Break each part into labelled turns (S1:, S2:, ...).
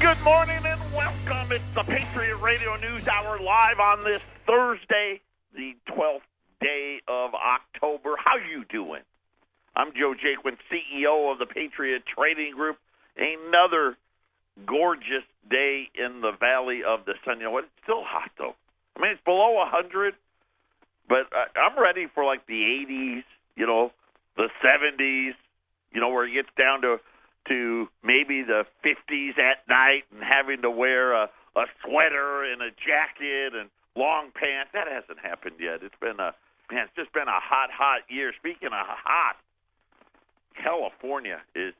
S1: Good morning and welcome. It's the Patriot Radio News Hour live on this Thursday, the 12th day of October. How you doing? I'm Joe Jaquin, CEO of the Patriot Trading Group. Another gorgeous day in the Valley of the Sun. You know what? It's still hot, though. I mean, it's below 100, but I'm ready for, like, the 80s, you know, the 70s, you know, where it gets down to maybe the 50s at night and having to wear a sweater and a jacket and long pants. That hasn't happened yet. It's just been a hot year. Speaking of hot, California is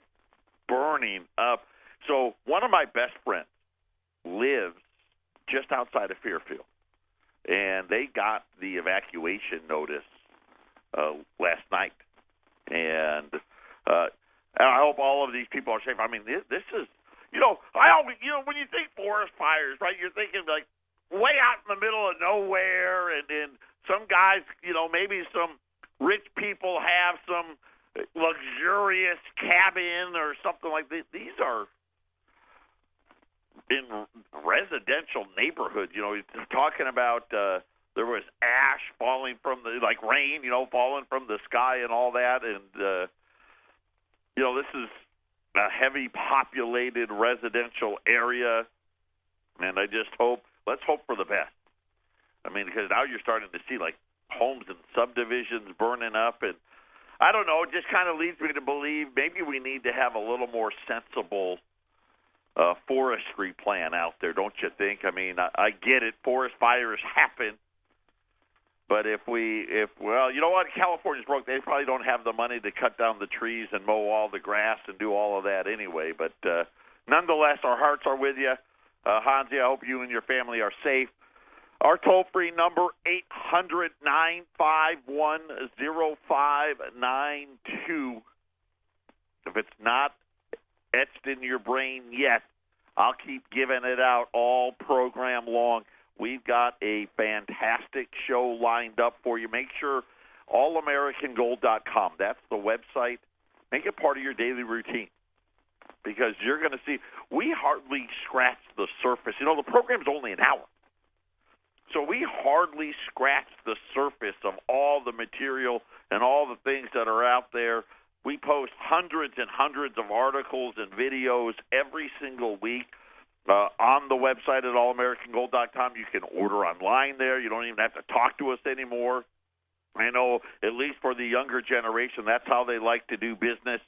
S1: burning up. So one of my best friends lives just outside of Fairfield, and they got the evacuation notice last night. And I hope all of these people are safe. I mean, this is, you know, when you think forest fires, right, you're thinking like way out in the middle of nowhere, and some guys, you know, maybe some rich people have some luxurious cabin or something like this. These are in residential neighborhoods. You know, talking about there was ash falling from like rain, you know, falling from the sky and all that, and you know, this is a heavy populated residential area, and let's hope for the best. I mean, because now you're starting to see, like, homes and subdivisions burning up, and I don't know, it just kind of leads me to believe maybe we need to have a little more sensible forestry plan out there, don't you think? I mean, I get it, forest fires happen. But well, you know what? California's broke. They probably don't have the money to cut down the trees and mow all the grass and do all of that anyway. But nonetheless, our hearts are with you. Hansi, I hope you and your family are safe. Our toll-free number, 800-951-0592. If it's not etched in your brain yet, I'll keep giving it out all program long. We've got a fantastic show lined up for you. Make sure allamericangold.com, that's the website. Make it part of your daily routine, because you're going to see we hardly scratch the surface. You know, the program's only an hour. So we hardly scratch the surface of all the material and all the things that are out there. We post hundreds and hundreds of articles and videos every single week. On the website at allamericangold.com, you can order online there. You don't even have to talk to us anymore. I know, at least for the younger generation, that's how they like to do business.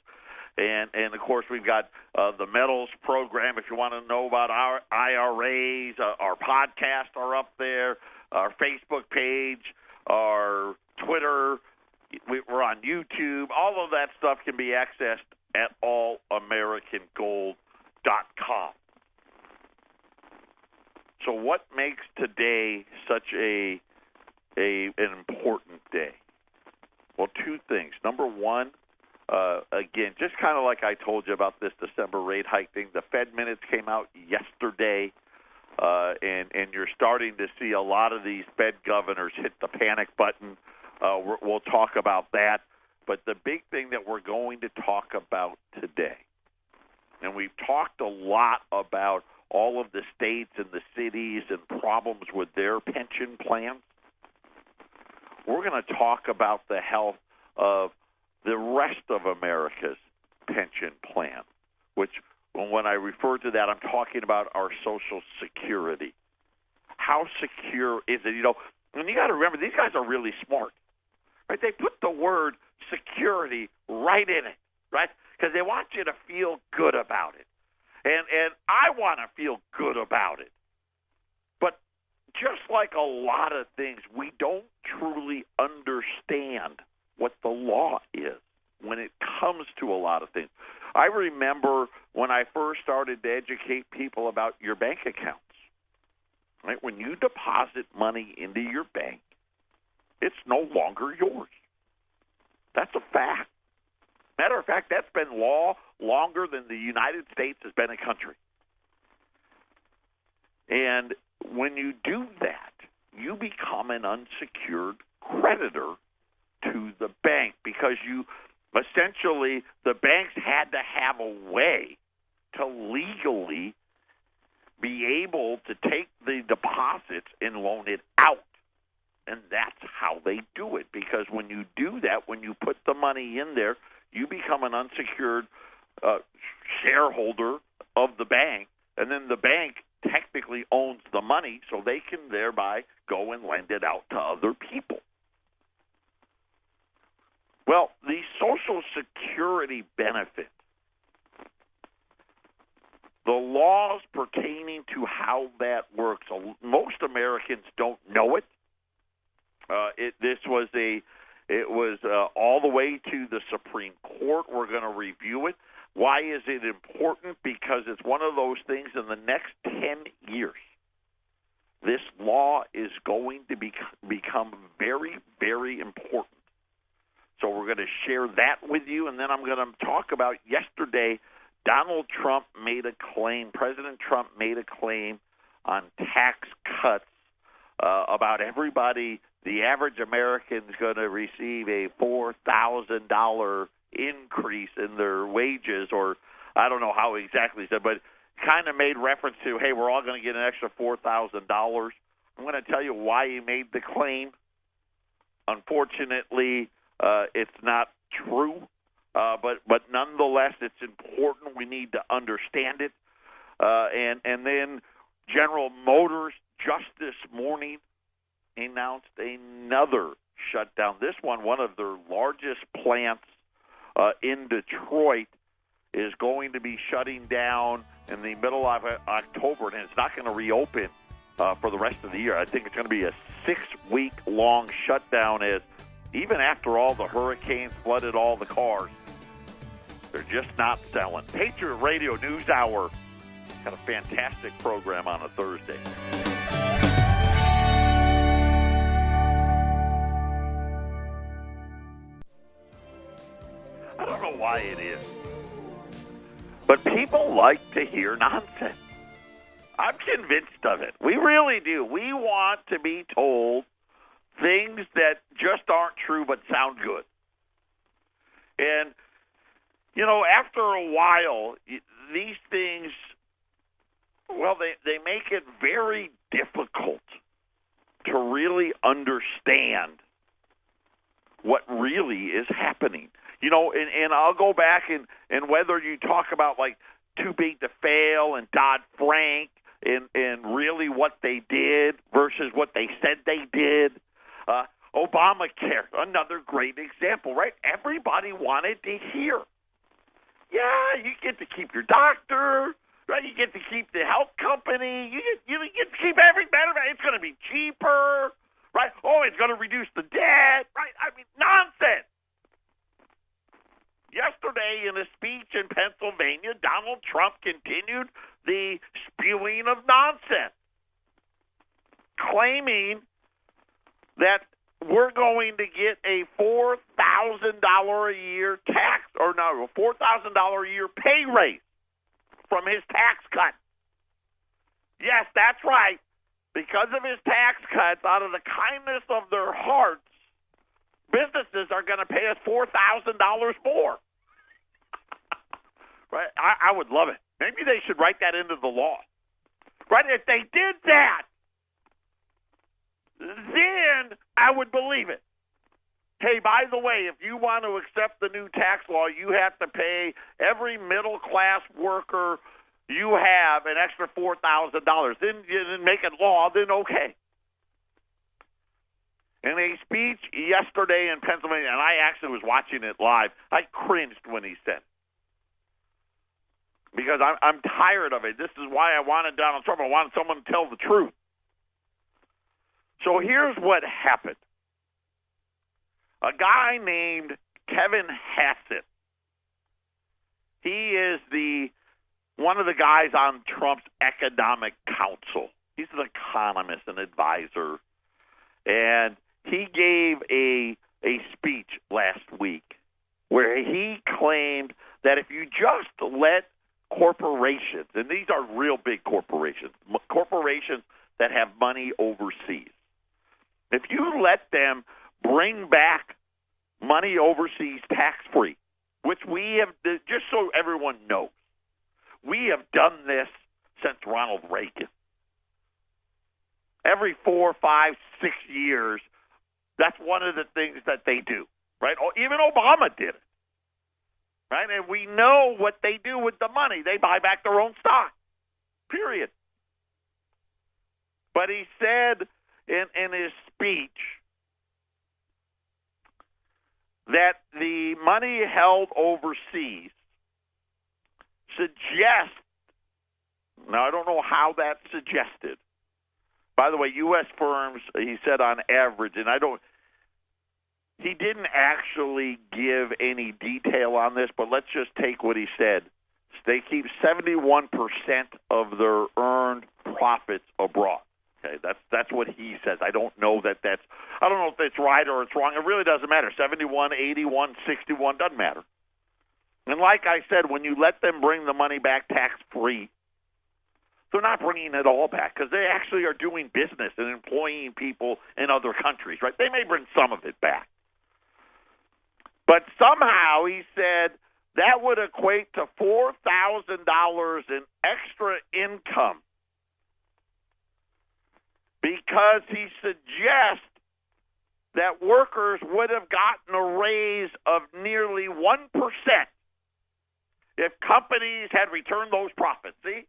S1: And of course, we've got the metals program. If you want to know about our IRAs, our podcasts are up there, our Facebook page, our Twitter. We're on YouTube. All of that stuff can be accessed at allamericangold.com. So what makes today such an important day? Well, two things. Number one, again, just kind of like I told you about this December rate hike thing, the Fed minutes came out yesterday, and you're starting to see a lot of these Fed governors hit the panic button. We'll talk about that. But the big thing that we're going to talk about today, and we've talked a lot about all of the states and the cities and problems with their pension plans. We're going to talk about the health of the rest of America's pension plan, which when I refer to that, I'm talking about our Social Security. How secure is it? You know, and you got to remember, these guys are really smart, right? They put the word security right in it, right? Because they want you to feel good about it. And I want to feel good about it. But just like a lot of things, we don't truly understand what the law is when it comes to a lot of things. I remember when I first started to educate people about your bank accounts. Right? When you deposit money into your bank, it's no longer yours. That's a fact. Matter of fact, that's been law longer than the United States has been a country. And when you do that, you become an unsecured creditor to the bank, because you essentially, the banks had to have a way to legally be able to take the deposits and loan it out. And that's how they do it, because when you do that, when you put the money in there, you become an unsecured shareholder of the bank, and then the bank technically owns the money, so they can thereby go and lend it out to other people. Well, the Social Security benefit, the laws pertaining to how that works, most Americans don't know it. It was all the way to the Supreme Court. We're going to review it. Why is it important? Because it's one of those things in the next 10 years, this law is going to become very, very important. So we're going to share that with you, and then I'm going to talk about yesterday, Donald Trump made a claim, President Trump made a claim on tax cuts about everybody. The average American is going to receive a $4,000 increase in their wages, or I don't know how exactly he said, but kind of made reference to, hey, we're all going to get an extra $4,000. I'm going to tell you why he made the claim. Unfortunately, it's not true, but nonetheless, it's important. We need to understand it. And then General Motors just this morning announced another shutdown. This one of their largest plants in Detroit, is going to be shutting down in the middle of October, and it's not going to reopen for the rest of the year. I think it's going to be a 6-week-long shutdown, as even after all the hurricanes flooded all the cars, they're just not selling. Patriot Radio News Hour. Got a fantastic program on a Thursday. I don't know why it is, but people like to hear nonsense. I'm convinced of it. We really do. We want to be told things that just aren't true but sound good. And, you know, after a while, these things, well, they make it very difficult to really understand what really is happening. You know, and I'll go back and whether you talk about like too big to fail and Dodd-Frank and really what they did versus what they said they did. Obamacare, another great example, right? Everybody wanted to hear. Yeah, you get to keep your doctor, right? You get to keep the health company. You get to keep every benefit. It's going to be cheaper, right? Oh, it's going to reduce the debt, right? I mean, nonsense. Yesterday, in a speech in Pennsylvania, Donald Trump continued the spewing of nonsense, claiming that we're going to get a $4,000 a year tax, or no, a $4,000 a year pay raise from his tax cut. Yes, that's right. Because of his tax cuts, out of the kindness of their hearts, businesses are going to pay us $4,000 more. Right? I would love it. Maybe they should write that into the law. Right? If they did that, then I would believe it. Hey, by the way, if you want to accept the new tax law, you have to pay every middle-class worker you have an extra $4,000. Then you make it law, then okay. In a speech yesterday in Pennsylvania, and I actually was watching it live, I cringed when he said it. Because I'm tired of it. This is why I wanted Donald Trump. I wanted someone to tell the truth. So here's what happened. A guy named Kevin Hassett. He is one of the guys on Trump's economic council. He's an economist, an advisor. And he gave a speech last week where he claimed that if you just let corporations, and these are real big corporations that have money overseas, if you let them bring back money overseas tax-free, which we have, just so everyone knows, we have done this since Ronald Reagan. Every 4, 5, 6 years, that's one of the things that they do, right? Even Obama did it, right? And we know what they do with the money. They buy back their own stock, period. But he said in his speech that the money held overseas suggests, now I don't know how that's suggested. By the way, U.S. firms, he said on average, and he didn't actually give any detail on this, but let's just take what he said. They keep 71% of their earned profits abroad. Okay, that's what he says. I don't know if it's right or it's wrong. It really doesn't matter. 71, 81, 61, doesn't matter. And like I said, when you let them bring the money back tax-free, they're not bringing it all back because they actually are doing business and employing people in other countries, right? They may bring some of it back. But somehow he said that would equate to $4,000 in extra income because he suggests that workers would have gotten a raise of nearly 1% if companies had returned those profits. See?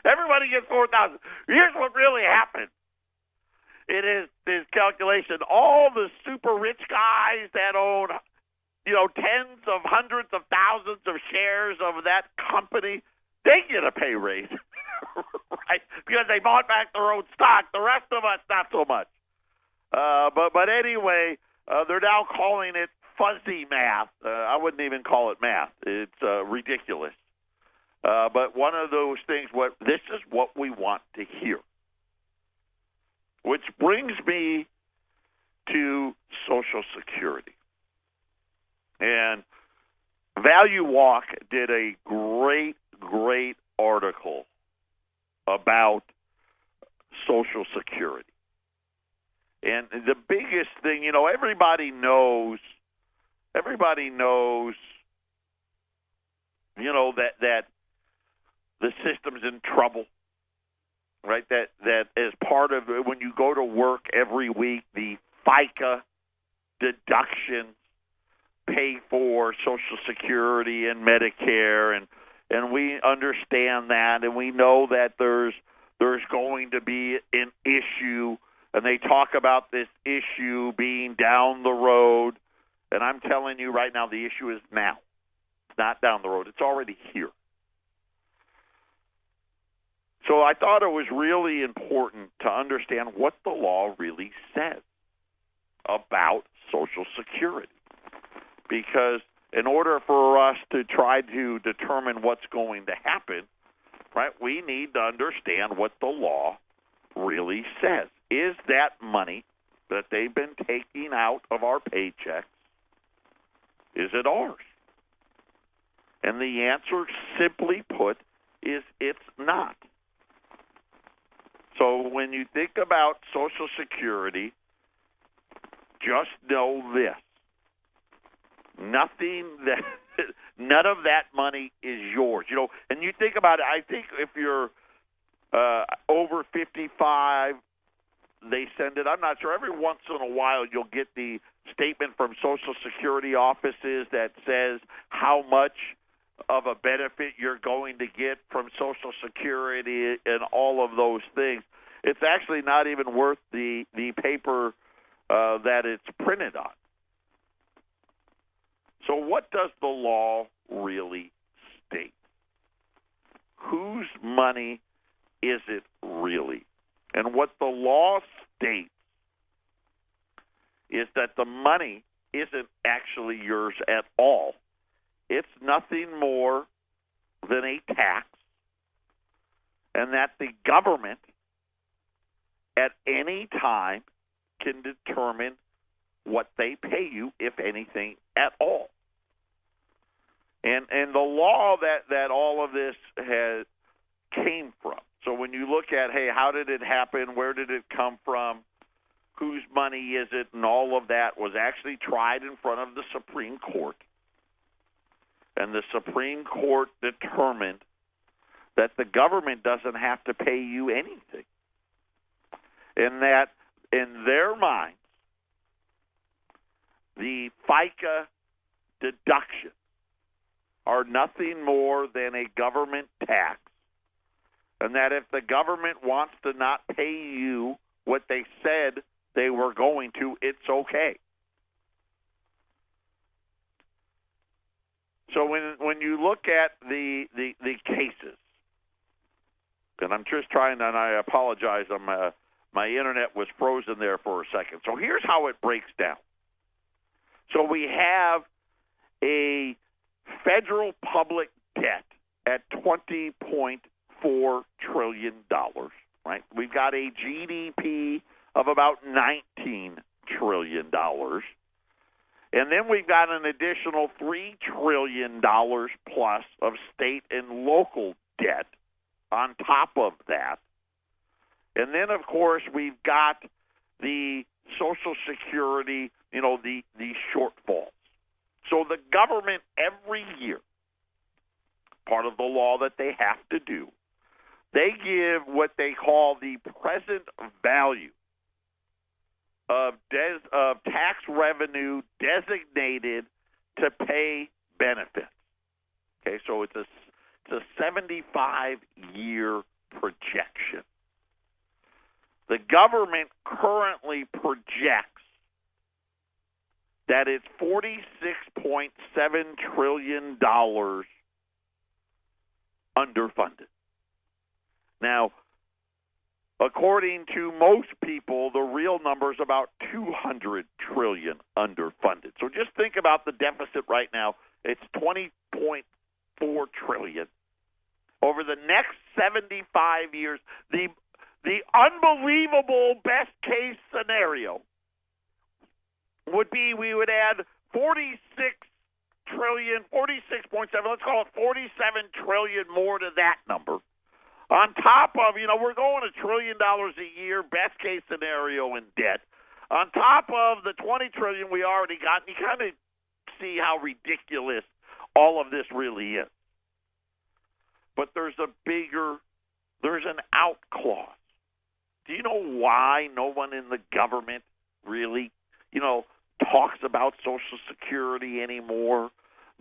S1: Everybody gets $4,000. Here's what really happened. It is his calculation. All the super rich guys that own, tens of hundreds of thousands of shares of that company, they get a pay raise, right? Because they bought back their own stock. The rest of us, not so much. But anyway, they're now calling it fuzzy math. I wouldn't even call it math. It's ridiculous. But one of those things, this is what we want to hear. Which brings me to Social Security. And Value Walk did a great article about Social Security. And the biggest thing, everybody knows, that the system's in trouble. Right, that as part of when you go to work every week, the FICA deductions pay for Social Security and Medicare, and we understand that, and we know that there's going to be an issue, and they talk about this issue being down the road, and I'm telling you right now, the issue is now. It's not down the road. It's already here. So I thought it was really important to understand what the law really says about Social Security. Because in order for us to try to determine what's going to happen, right, we need to understand what the law really says. Is that money that they've been taking out of our paychecks, is it ours? And the answer, simply put, is it's not. So when you think about Social Security, just know this. None of that money is yours. And you think about it, I think if you're over 55, they send it. I'm not sure. Every once in a while you'll get the statement from Social Security offices that says how much of a benefit you're going to get from Social Security and all of those things. It's actually not even worth the paper that it's printed on. So what does the law really state? Whose money is it really? And what the law states is that the money isn't actually yours at all. It's nothing more than a tax, and that the government at any time can determine what they pay you, if anything at all. And the law that all of this came from. So when you look at, hey, how did it happen? Where did it come from? Whose money is it? And all of that was actually tried in front of the Supreme Court. and the Supreme Court determined that the government doesn't have to pay you anything. And that, in their minds, the FICA deductions are nothing more than a government tax, and that if the government wants to not pay you what they said they were going to, it's okay. So when you look at the cases, and I'm just trying, and I apologize, my internet was frozen there for a second. So here's how it breaks down. So we have a federal public debt at $20.4 trillion, right? We've got a GDP of about $19 trillion. And then we've got an additional $3 trillion plus of state and local debt on top of that. And then, of course, we've got the Social Security, the shortfalls. So the government every year, part of the law that they have to do, they give what they call the present value of tax revenue designated to pay benefits. Okay, so it's a 75-year projection. The government currently projects that it's $46.7 trillion underfunded. Now, according to most people, the real number is about $200 trillion underfunded. So just think about the deficit right now. It's $20.4 trillion. Over the next 75 years, the unbelievable best-case scenario would be we would add 46.7, let's call it $47 trillion more to that number. On top of, we're going $1 trillion a year, best case scenario in debt. On top of the $20 trillion we already got, and you kind of see how ridiculous all of this really is. But there's an out clause. Do you know why no one in the government really, talks about Social Security anymore?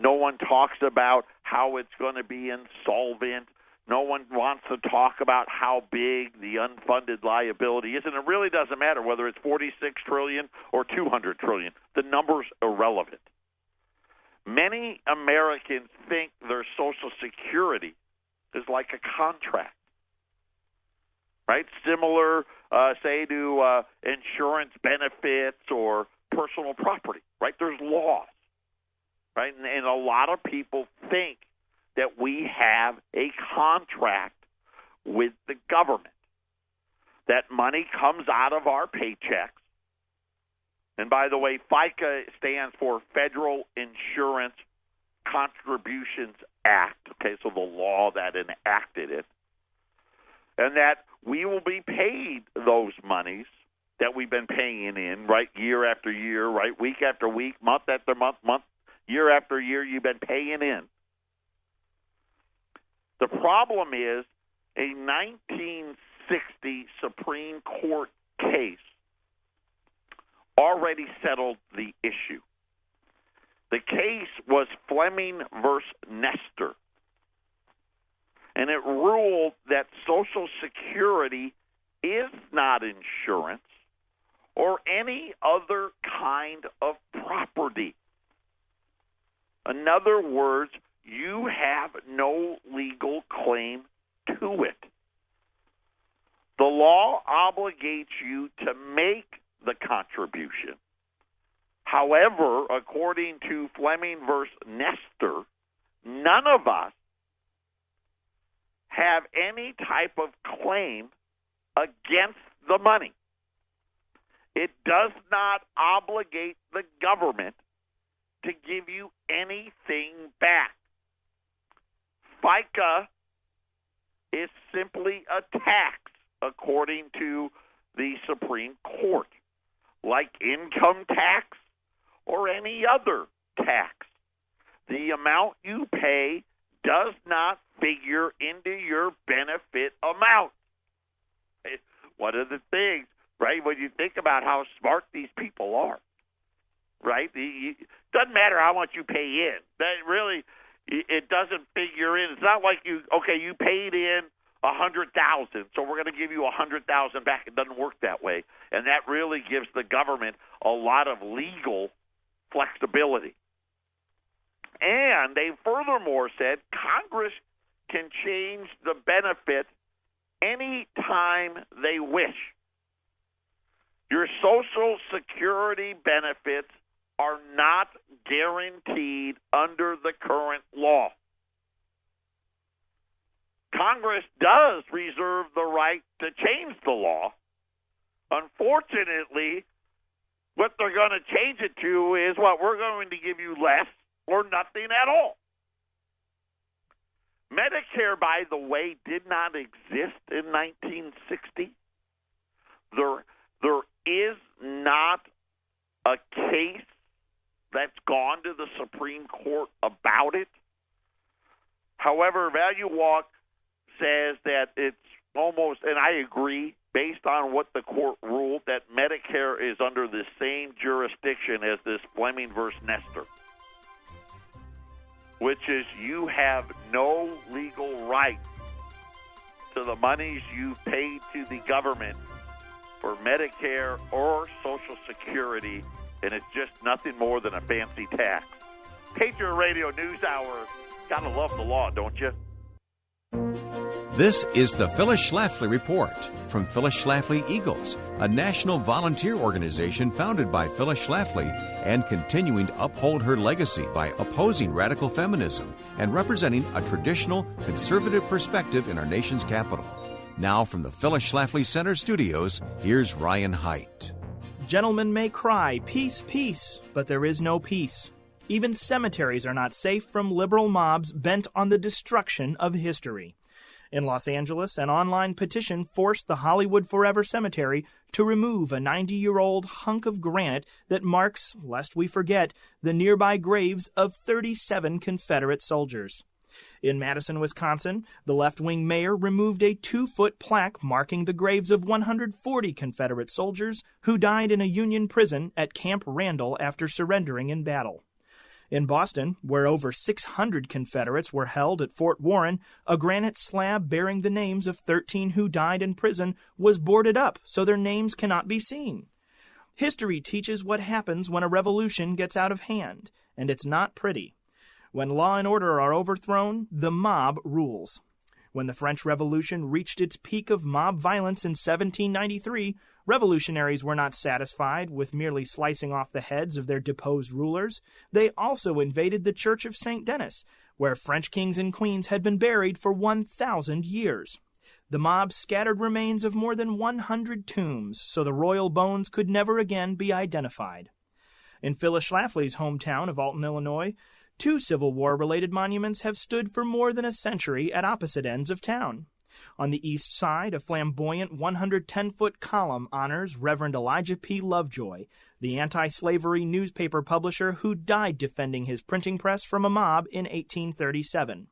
S1: No one talks about how it's going to be insolvent. No one wants to talk about how big the unfunded liability is, and it really doesn't matter whether it's $46 trillion or $200 trillion. The number's irrelevant. Many Americans think their Social Security is like a contract, right? Similar, say, to insurance benefits or personal property, right? There's laws, right? And a lot of people think that we have a contract with the government, that money comes out of our paychecks. And by the way, FICA stands for Federal Insurance Contributions Act, okay, so the law that enacted it, and that we will be paid those monies that we've been paying in, right, year after year, right, week after week, month after month, year after year, you've been paying in. The problem is a 1960 Supreme Court case already settled the issue. The case was Fleming versus Nestor, and it ruled that Social Security is not insurance or any other kind of property. In other words, you have no legal claim to it. The law obligates you to make the contribution. However, according to Fleming versus Nestor, none of us have any type of claim against the money. It does not obligate the government to give you anything back. FICA is simply a tax, according to the Supreme Court, like income tax or any other tax. the amount you pay does not figure into your benefit amount. It's one of the things, right, when you think about how smart these people are, right? It doesn't matter how much you pay in. That really, it doesn't figure in. It's not like you paid in $100,000, so we're going to give you $100,000 back. It doesn't work that way, and that really gives the government a lot of legal flexibility. And they furthermore said Congress can change the benefit any time they wish. Your Social Security benefits are not guaranteed under the current law. Congress does reserve the right to change the law. Unfortunately, what they're going to change it to is we're going to give you less or nothing at all. Medicare, by the way, did not exist in 1960. There is not a case that's gone to the Supreme Court about it. However, Value Walk says that it's almost, and I agree, based on what the court ruled, that Medicare is under the same jurisdiction as this Fleming versus Nestor, which is you have no legal right to the monies you've paid to the government for Medicare or Social Security, and it's just nothing more than a fancy tax. Patriot Radio News Hour. Gotta love the law, don't you?
S2: This is the Phyllis Schlafly Report from Phyllis Schlafly Eagles, a national volunteer organization founded by Phyllis Schlafly and continuing to uphold her legacy by opposing radical feminism and representing a traditional conservative perspective in our nation's capital. Now from the Phyllis Schlafly Center studios, here's Ryan Haidt.
S3: Gentlemen may cry, peace, peace, but there is no peace. Even cemeteries are not safe from liberal mobs bent on the destruction of history. In Los Angeles, an online petition forced the Hollywood Forever Cemetery to remove a 90-year-old hunk of granite that marks, lest we forget, the nearby graves of 37 Confederate soldiers. In Madison, Wisconsin, the left-wing mayor removed a 2-foot plaque marking the graves of 140 Confederate soldiers who died in a Union prison at Camp Randall after surrendering in battle. In Boston, where over 600 Confederates were held at Fort Warren, a granite slab bearing the names of 13 who died in prison was boarded up so their names cannot be seen. History teaches what happens when a revolution gets out of hand, and it's not pretty. When law and order are overthrown, the mob rules. When the French Revolution reached its peak of mob violence in 1793, revolutionaries were not satisfied with merely slicing off the heads of their deposed rulers. They also invaded the Church of St. Denis, where French kings and queens had been buried for 1,000 years. The mob scattered remains of more than 100 tombs, so the royal bones could never again be identified. In Phyllis Schlafly's hometown of Alton, Illinois, 2 Civil War-related monuments have stood for more than a century at opposite ends of town. On the east side, a flamboyant 110-foot column honors Reverend Elijah P. Lovejoy, the anti-slavery newspaper publisher who died defending his printing press from a mob in 1837.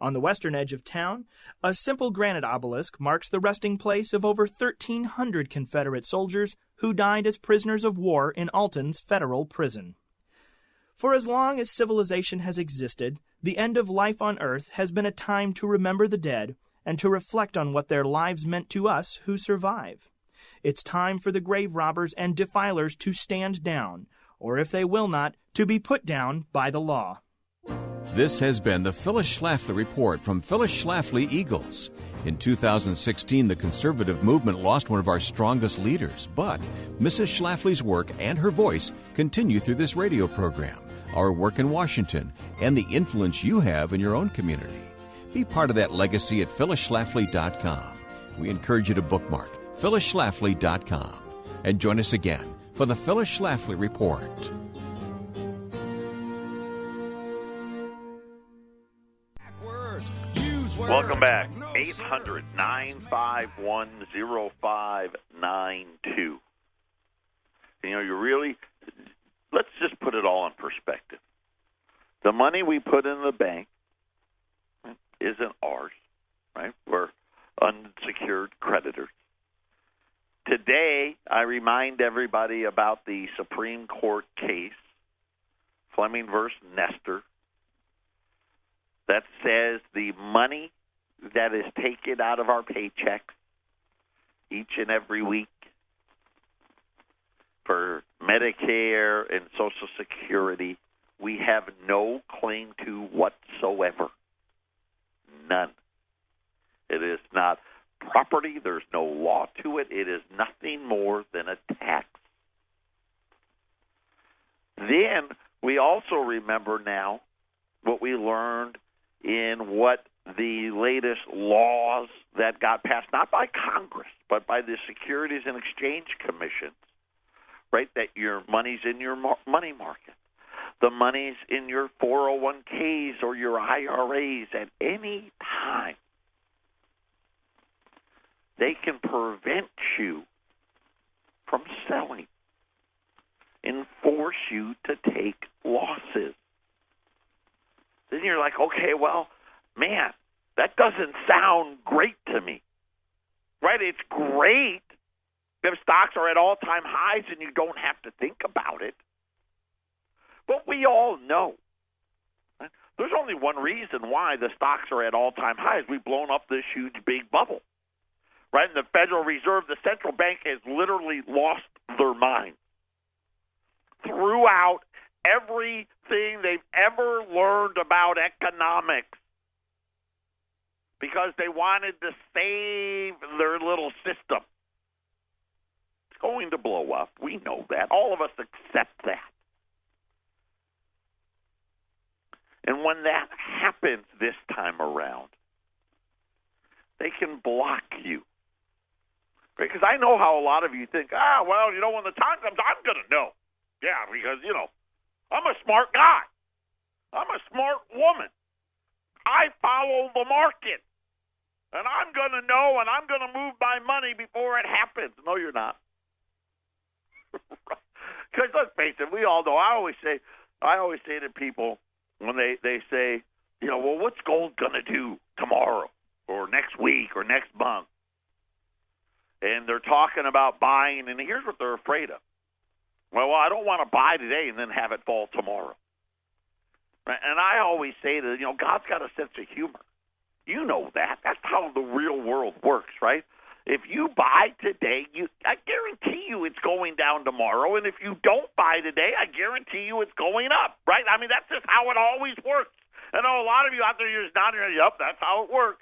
S3: On the western edge of town, a simple granite obelisk marks the resting place of over 1,300 Confederate soldiers who died as prisoners of war in Alton's federal prison. For as long as civilization has existed, the end of life on earth has been a time to remember the dead and to reflect on what their lives meant to us who survive. It's time for the grave robbers and defilers to stand down, or if they will not, to be put down by the law.
S2: This has been the Phyllis Schlafly Report from Phyllis Schlafly Eagles. In 2016, the conservative movement lost one of our strongest leaders, but Mrs. Schlafly's work and her voice continue through this radio program, our work in Washington, and the influence you have in your own community. Be part of that legacy at phyllisschlafly.com. We encourage you to bookmark phyllisschlafly.com and join us again for the Phyllis Schlafly Report.
S1: Welcome back. 800-951-0592. You really, let's just put it all in perspective. The money we put in the bank isn't ours, right? We're unsecured creditors. Today, I remind everybody about the Supreme Court case, Fleming versus Nestor, that says the money that is taken out of our paychecks each and every week for Medicare and Social Security, we have no claim to whatsoever. None. It is not property. There's no law to it. It is nothing more than a tax. Then we also remember now what we learned in what the latest laws that got passed, not by Congress, but by the Securities and Exchange Commission, right, that your money's in your money market. The money's in your 401ks or your IRAs at any time. They can prevent you from selling and force you to take losses. Then you're like, okay, well, man, that doesn't sound great to me. Right? It's great if stocks are at all-time highs and you don't have to think about it. But we all know, right? There's only one reason why the stocks are at all-time highs. We've blown up this huge big bubble. Right? And the Federal Reserve, the central bank, has literally lost their mind. Throughout everything they've ever learned about economics, because they wanted to save their little system. It's going to blow up. We know that. All of us accept that. And when that happens this time around, they can block you. Because I know how a lot of you think, well, when the time comes, I'm going to know. Yeah, because, I'm a smart guy. I'm a smart woman. I follow the market. And I'm going to know, and I'm going to move my money before it happens. No, you're not. Because let's face it, we all know. I always say to people when they say, well, what's gold going to do tomorrow or next week or next month? And they're talking about buying, and here's what they're afraid of. Well, I don't want to buy today and then have it fall tomorrow. Right? And I always say that, God's got a sense of humor. You know that. That's how the real world works, right? If you buy today, I guarantee you it's going down tomorrow. And if you don't buy today, I guarantee you it's going up, right? I mean, that's just how it always works. I know a lot of you out there, you're just nodding, yep, that's how it works.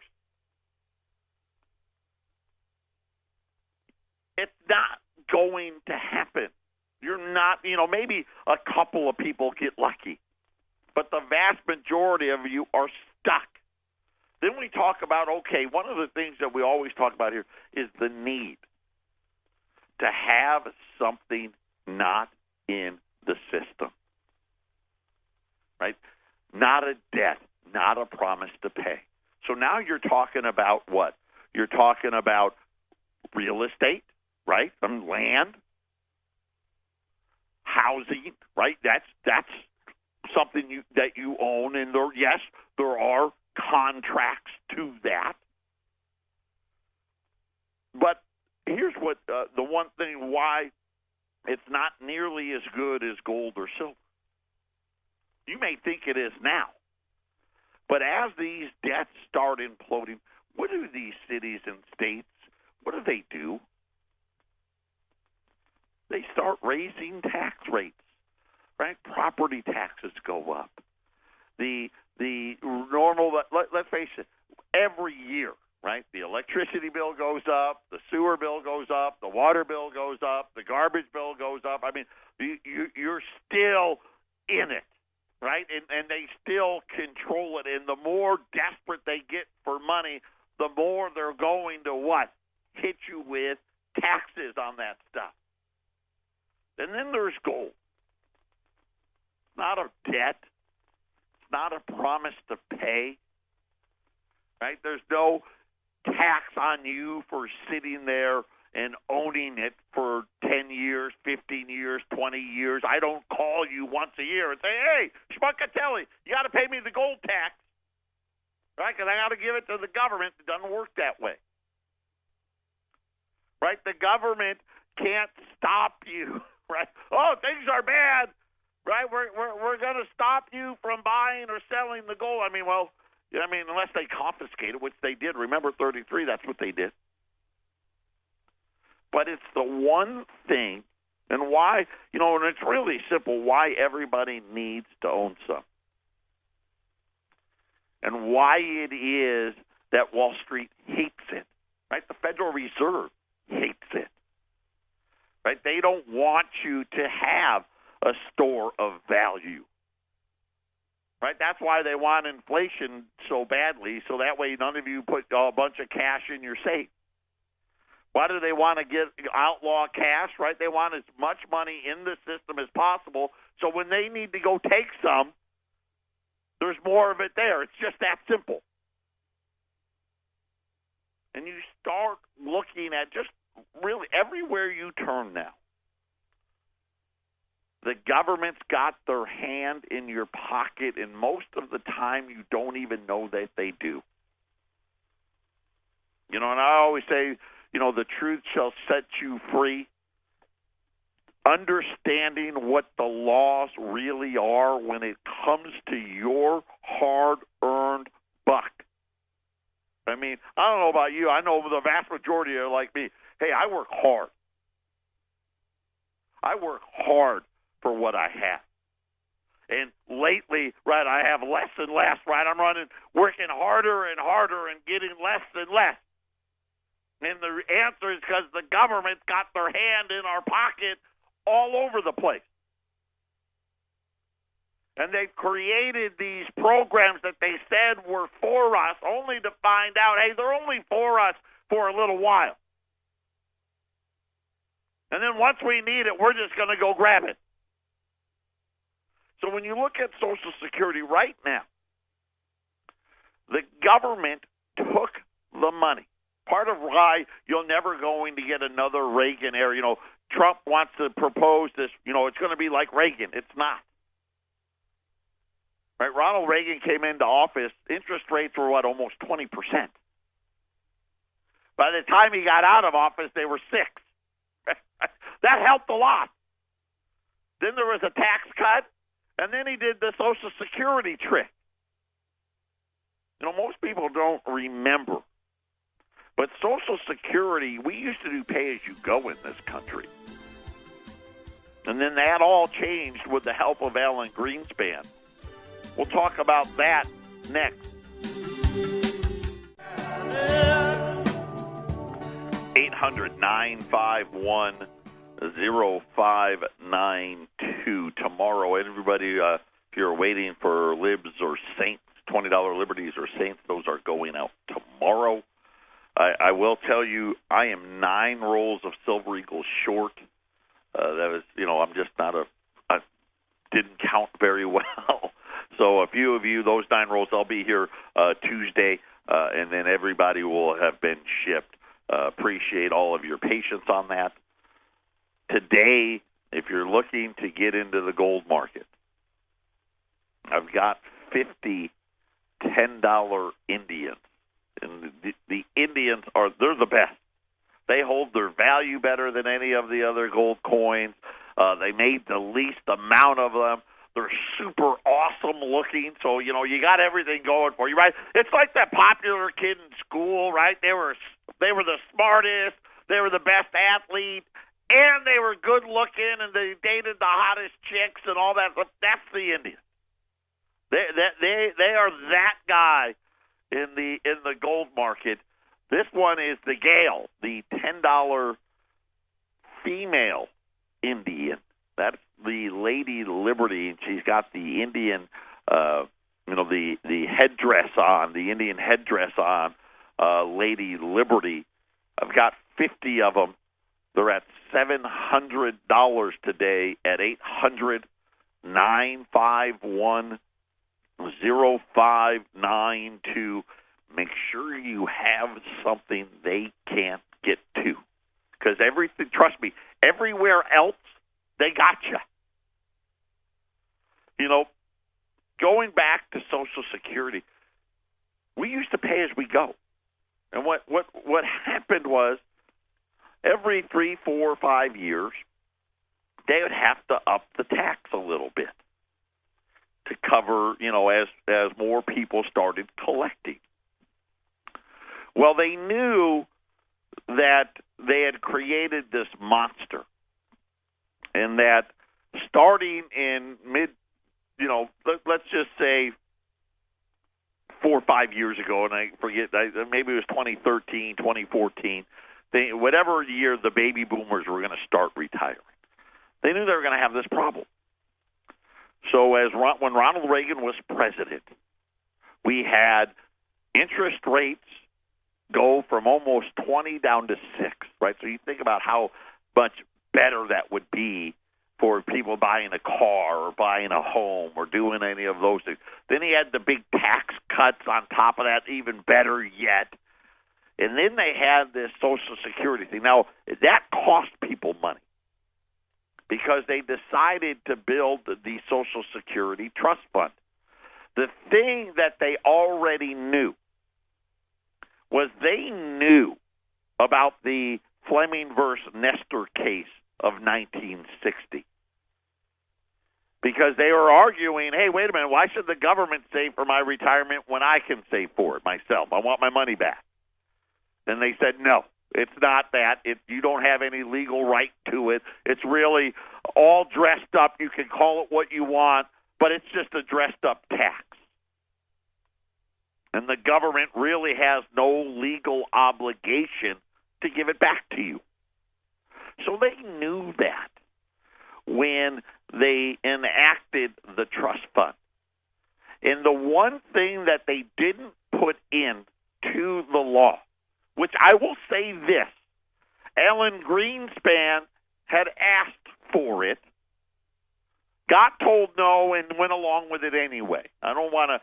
S1: It's not going to happen. You're not, maybe a couple of people get lucky, but the vast majority of you are stuck. Then we talk about, okay, one of the things that we always talk about here is the need to have something not in the system, right? Not a debt, not a promise to pay. So now you're talking about what? You're talking about real estate, right? Some land, housing, right? That's something that you own, and there are contracts to that. But here's what the one thing why it's not nearly as good as gold or silver. You may think it is now, but as these debts start imploding, what do these cities and states, what do? They start raising tax rates, right? Property taxes go up. The normal, let's face it, every year, right? The electricity bill goes up, the sewer bill goes up, the water bill goes up, the garbage bill goes up. I mean, you're still in it, right? And they still control it. And the more desperate they get for money, the more they're going to what? Hit you with taxes on that stuff. And then there's gold. It's not a debt. It's not a promise to pay. Right? There's no tax on you for sitting there and owning it for 10 years, 15 years, 20 years. I don't call you once a year and say, hey, Schmuckatelli, you got to pay me the gold tax, right? Because I got to give it to the government. It doesn't work that way, right? The government can't stop you, right? Oh, things are bad, right? We're going to stop you from buying or selling the gold. Unless they confiscate it, which they did. Remember 33, that's what they did. But it's the one thing, and why, and it's really simple, why everybody needs to own some. And why it is that Wall Street hates it, right? The Federal Reserve hates it, right? They don't want you to have a store of value, right? That's why they want inflation so badly, so that way none of you put a bunch of cash in your safe. Why do they want to get outlaw cash, right? They want as much money in the system as possible, so when they need to go take some, there's more of it there. It's just that simple. And you start looking at just really everywhere you turn now. The government's got their hand in your pocket, and most of the time you don't even know that they do. And I always say, the truth shall set you free. Understanding what the laws really are when it comes to your hard-earned buck. I don't know about you. I know the vast majority are like me. Hey, I work hard. I work hard for what I have. And lately, right, I have less and less, right? I'm working harder and harder and getting less and less. And the answer is because the government's got their hand in our pocket all over the place. And they've created these programs that they said were for us, only to find out, hey, they're only for us for a little while. And then once we need it, we're just going to go grab it. So when you look at Social Security right now, the government took the money. Part of why you're never going to get another Reagan era. Trump wants to propose this, it's going to be like Reagan. It's not. Right? Ronald Reagan came into office, interest rates were, almost 20%. By the time he got out of office, they were 6%. That helped a lot. Then there was a tax cut, and then he did the Social Security trick. Most people don't remember. But Social Security, we used to do pay-as-you-go in this country. And then that all changed with the help of Alan Greenspan. We'll talk about that next. 800-951-0592. Tomorrow, everybody, if you're waiting for Libs or Saints, $20 Liberties or Saints, those are going out tomorrow. I will tell you, I am 9 rolls of Silver Eagle short. That was, I'm just not I didn't count very well. So a few of you, those 9 rolls, I'll be here Tuesday, and then everybody will have been shipped. Appreciate all of your patience on that. Today, if you're looking to get into the gold market, I've got 50 $10 Indians. And the Indians they're the best. They hold their value better than any of the other gold coins. They made the least amount of them. They're super awesome looking, so, you got everything going for you, right? It's like that popular kid in school, right? They were the smartest, they were the best athlete, and they were good looking, and they dated the hottest chicks and all that. That's the Indians. They are that guy in the gold market. This one is the Gale, the $10 female Indian. That's the Lady Liberty. She's got the Indian, the headdress on, the Indian headdress on, Lady Liberty. I've got 50 of them. They're at $700 today at 800-951-0592. Make sure you have something they can't get to, because everything, trust me, everywhere else, they got you. You know, going back to Social Security, we used to pay as we go. And what happened was every 3, 4, 5 years, they would have to up the tax a little bit to cover, you know, as more people started collecting. Well, they knew that they had created this monster, and that starting in let's just say 4 or 5 years ago, and I forget, maybe it was 2013, 2014, whatever year the baby boomers were going to start retiring. They knew they were going to have this problem. So when Ronald Reagan was president, we had interest rates go from almost 20 down to 6, right? So you think about how much better that would be for people buying a car or buying a home or doing any of those things. Then he had the big tax cuts on top of that, even better yet. And then they had this Social Security thing. Now, that cost people money because they decided to build the Social Security Trust Fund. The thing that they already knew was they knew about the Fleming versus Nestor case of 1960. Because they were arguing, hey, wait a minute, why should the government save for my retirement when I can save for it myself? I want my money back. And they said, no, it's not that. You don't have any legal right to it. It's really all dressed up. You can call it what you want, but it's just a dressed up tax. And the government really has no legal obligation to give it back to you. So they knew that when they enacted the trust fund. And the one thing that they didn't put into the law, which I will say this, Alan Greenspan had asked for it, got told no, and went along with it anyway. I don't want to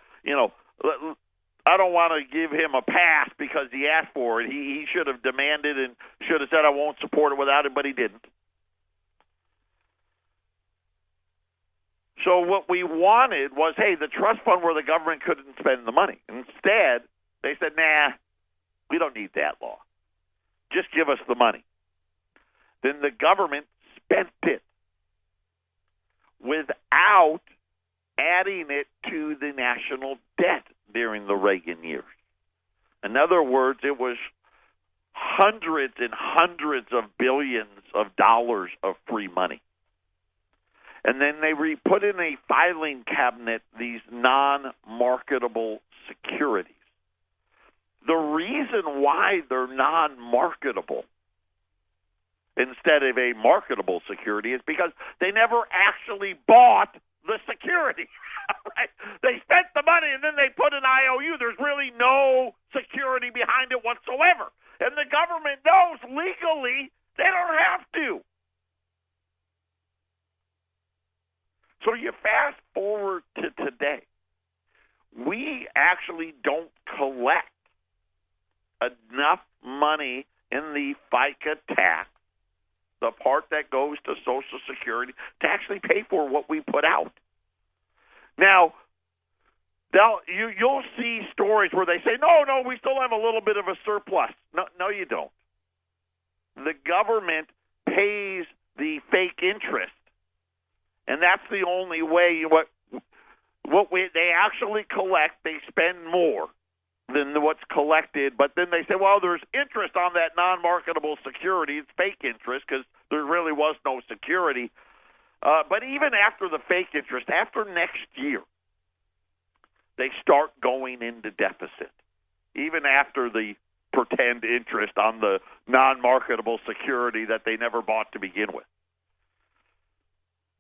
S1: give him a pass because he asked for it. He should have demanded and should have said, I won't support it without it, but he didn't. So what we wanted was, hey, the trust fund where the government couldn't spend the money. Instead, they said, nah, we don't need that law. Just give us the money. Then the government spent it without adding it to the national debt during the Reagan years. In other words, it was hundreds and hundreds of billions of dollars of free money. And then they put in a filing cabinet these non-marketable securities. The reason why they're non-marketable instead of a marketable security is because they never actually bought the security. Right? They spent the money and then they put an IOU. There's really no security behind it whatsoever. And the government knows legally they don't have to. So you fast forward to today. We actually don't collect enough money in the FICA tax, the part that goes to Social Security, to actually pay for what we put out. Now you'll see stories where they say, no, we still have a little bit of a surplus. No, you don't. The government pays the fake interest, and that's the only way. They actually collect, they spend more than what's collected, but then they say, well, there's interest on that non-marketable security. It's fake interest because there really was no security. But even after the fake interest, after next year, they start going into deficit, even after the pretend interest on the non-marketable security that they never bought to begin with.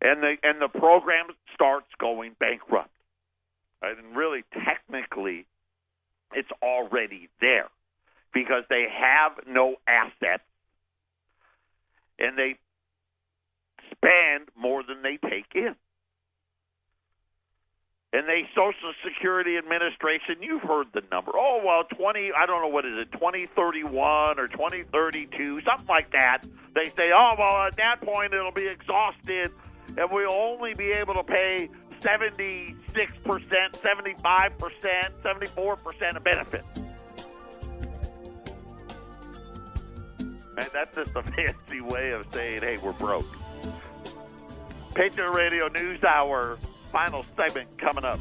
S1: And the program starts going bankrupt. Right? And really, technically, it's already there because they have no assets and they spend more than they take in. And the Social Security Administration, you've heard the number. Oh, well, 20, I don't know, what is it, 2031 or 2032, something like that. They say, oh, well, at that point it'll be exhausted and we'll only be able to pay 76%, 75%, 74% of benefits. And that's just a fancy way of saying, hey, we're broke. Patriot Radio News Hour, final segment coming up.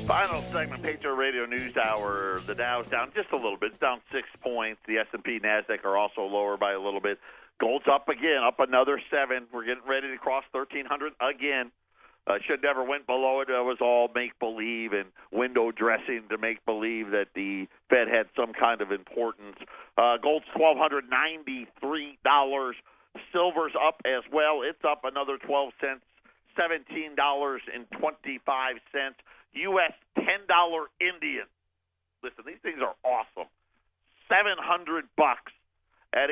S1: Final segment, Patriot Radio News Hour. The Dow's down just a little bit. It's down 6 points. The S&P, NASDAQ are also lower by a little bit. Gold's up again, up another 7. We're getting ready to cross 1,300 again. Should never went below it. It was all make-believe and window dressing to make believe that the Fed had some kind of importance. Gold's $1,293. Silver's up as well. It's up another 12 cents, $17.25. U.S. $10 Indian. Listen, these things are awesome. $700 at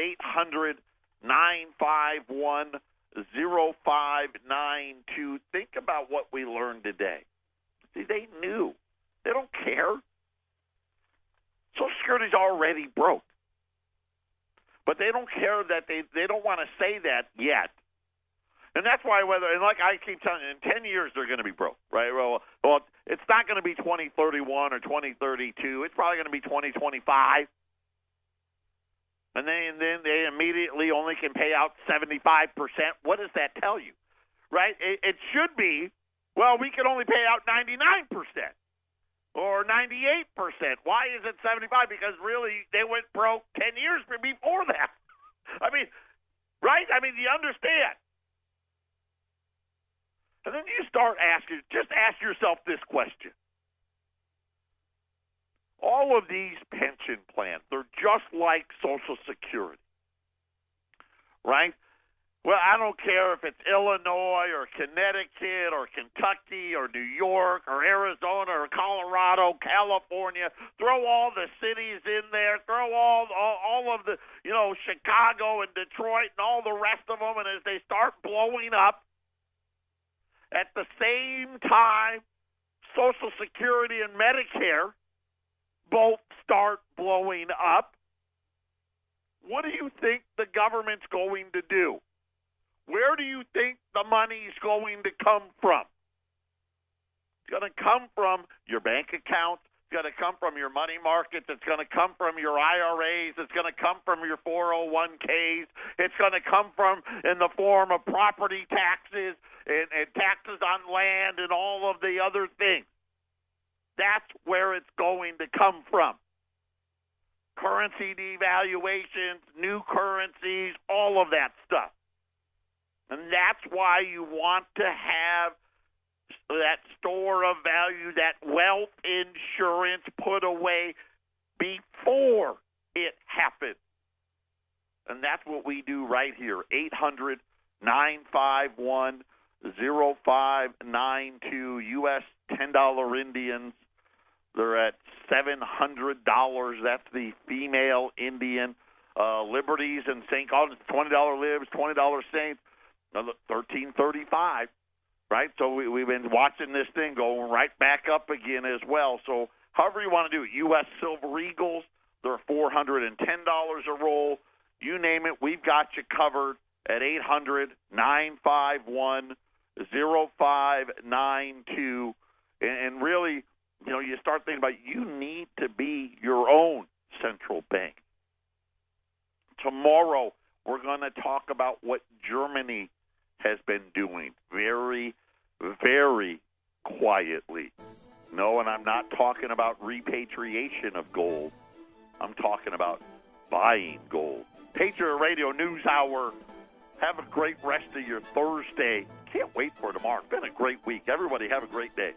S1: 800-951-0592. Think about what we learned today. See, they knew. They don't care. Social Security's already broke. But they don't care that they don't want to say that yet. And that's why and like I keep telling you, in 10 years they're going to be broke, right? Well, it's not going to be 2031 or 2032. It's probably going to be 2025. And then they immediately only can pay out 75%. What does that tell you, right? It should be, well, we can only pay out 99% or 98%. Why is it 75%? Because really they went broke 10 years before that. I mean, right? I mean, do you understand? And then you start just ask yourself this question. All of these pension plans, they're just like Social Security, right? Well, I don't care if it's Illinois or Connecticut or Kentucky or New York or Arizona or Colorado, California. Throw all the cities in there. Throw all of the, Chicago and Detroit and all the rest of them. And as they start blowing up, at the same time, Social Security and Medicare both start blowing up. What do you think the government's going to do? Where do you think the money's going to come from? It's going to come from your bank accounts. It's going to come from your money markets. It's going to come from your IRAs. It's going to come from your 401ks. It's going to come from in the form of property taxes and taxes on land and all of the other things. That's where it's going to come from. Currency devaluations, new currencies, all of that stuff. And that's why you want to have that store of value, that wealth insurance put away before it happens. And that's what we do right here. 800-951-0592. U.S. $10 Indians. They're at $700. That's the female Indian. Liberties and St. Called $20 Libs, $20 Saints, $13.35. Right? So we've been watching this thing going right back up again as well. So however you want to do it. U.S. Silver Eagles, they're $410 a roll. You name it, we've got you covered at 800-951-0592. And really, you start thinking about you need to be your own central bank. Tomorrow, we're going to talk about what Germany has been doing very, very quietly. No, and I'm not talking about repatriation of gold. I'm talking about buying gold. Patriot Radio News Hour. Have a great rest of your Thursday. Can't wait for tomorrow. It's been a great week. Everybody have a great day.